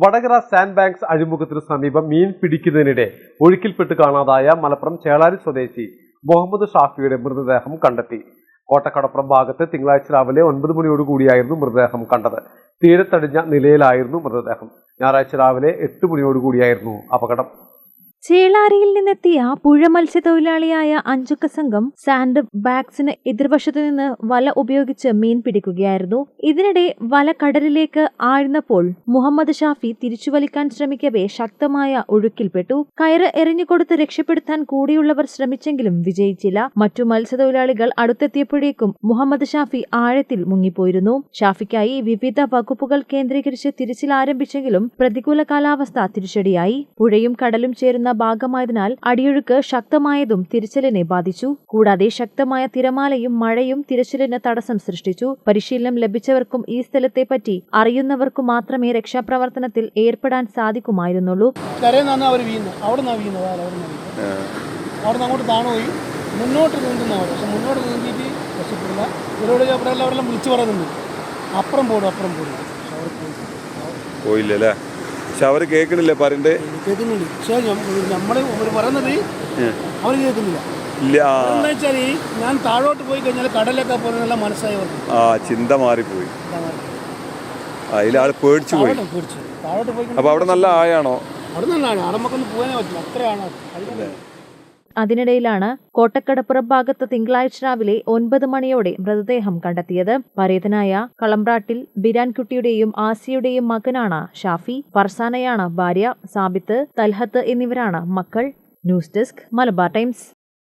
Vadakara sand banks അഴിമുഖത്തിന് സമീപം മീൻ പിടിക്കുന്നതിനിടെ ഒഴുക്കിൽപ്പെട്ട് കാണാതായ മലപ്പുറം ചേളാരി സ്വദേശി മുഹമ്മദ് ഷാഫിയുടെ മൃതദേഹം കണ്ടെത്തി. കോട്ടക്കടപ്പുറം ഭാഗത്ത് തിങ്കളാഴ്ച രാവിലെ 9 മണിയോടുകൂടിയായിരുന്നു മൃതദേഹം കണ്ടത്. തീരത്തടിഞ്ഞ നിലയിലായിരുന്നു മൃതദേഹം. ഞായറാഴ്ച രാവിലെ 8 മണിയോടുകൂടിയായിരുന്നു അപകടം. ചേളാരിയിൽ നിന്നെത്തിയ പുഴ മത്സ്യത്തൊഴിലാളിയായ അഞ്ചുക്ക സംഘം സാൻഡ് ബാഗ്സിന് എതിർവശത്തു നിന്ന് വല ഉപയോഗിച്ച് മീൻ പിടിക്കുകയായിരുന്നു. ഇതിനിടെ വല കടലിലേക്ക് ആഴ്ന്നപ്പോൾ മുഹമ്മദ് ഷാഫി തിരിച്ചുവലിക്കാൻ ശ്രമിക്കവേ ശക്തമായ ഒഴുക്കിൽപ്പെട്ടു. കയറ് എറിഞ്ഞുകൊടുത്ത് രക്ഷപ്പെടുത്താൻ കൂടിയുള്ളവർ ശ്രമിച്ചെങ്കിലും വിജയിച്ചില്ല. മറ്റു മത്സ്യത്തൊഴിലാളികൾ അടുത്തെത്തിയപ്പോഴേക്കും മുഹമ്മദ് ഷാഫി ആഴത്തിൽ മുങ്ങിപ്പോയിരുന്നു. ഷാഫിക്കായി വിവിധ വകുപ്പുകൾ കേന്ദ്രീകരിച്ച് തിരച്ചിൽ ആരംഭിച്ചെങ്കിലും പ്രതികൂല കാലാവസ്ഥ തിരിച്ചടിയായി. പുഴയും കടലും ചേരുന്ന ഭാഗമായതിനാൽ അടിയൊഴുക്ക് ശക്തമായതും തിരച്ചിലിനെ ബാധിച്ചു. കൂടാതെ ശക്തമായ തിരമാലയും മഴയും തിരച്ചിലിന് തടസ്സം സൃഷ്ടിച്ചു. പരിശീലനം ലഭിച്ചവർക്കും ഈ സ്ഥലത്തെ പറ്റി അറിയുന്നവർക്കും മാത്രമേ രക്ഷാപ്രവർത്തനത്തിൽ ഏർപ്പെടാൻ സാധിക്കുമായിരുന്നുള്ളൂ. അങ്ങോട്ട് താണുപോയി മുന്നോട്ട് നീന്തുന്നവർ പക്ഷെ മുന്നോട്ട് നീന്തിയിട്ട് രക്ഷപ്പെടില്ല. ഇവരോട് വിളിച്ചു പറയുന്നുണ്ട് അപ്പുറം പോയില്ലല്ലേ? പക്ഷെ അവർ കേൾക്കണില്ല പറയണ്ടേ? കേൾക്കുന്നുണ്ട്. പക്ഷേ നമ്മൾ പറയുന്നത് അവർ കേൾക്കുന്നില്ല. എന്താ വെച്ചാൽ ഞാൻ താഴോട്ട് പോയി കഴിഞ്ഞാൽ കടലൊക്കെ പോകുന്നതെല്ലാം മനസ്സായവർക്ക് ചിന്ത മാറിപ്പോയി. അതിലാള് പേടിച്ചു പോയി. താഴോട്ട് പോയി അപ്പൊ അവിടെ നല്ല ആഴാണോ? അവിടെ നല്ല ആഴം. അവിടെ നമുക്കൊന്നും പോകാനേ പറ്റില്ല, അത്രയാണ്. അതിനിടയിലാണ് കോട്ടക്കടപ്പുറം ഭാഗത്ത് തിങ്കളാഴ്ച രാവിലെ 9 മണിയോടെ മൃതദേഹം കണ്ടെത്തിയത്. പരേതനായ കളമ്പ്രാട്ടിൽ ബിരാൻകുട്ടിയുടെയും ആസിയുടെയും മകനാണ് ഷാഫി. ഫർസാനയാണ് ഭാര്യ. സാബിത്ത്, തൽഹത്ത് എന്നിവരാണ് മക്കൾ. News desk Malabar times.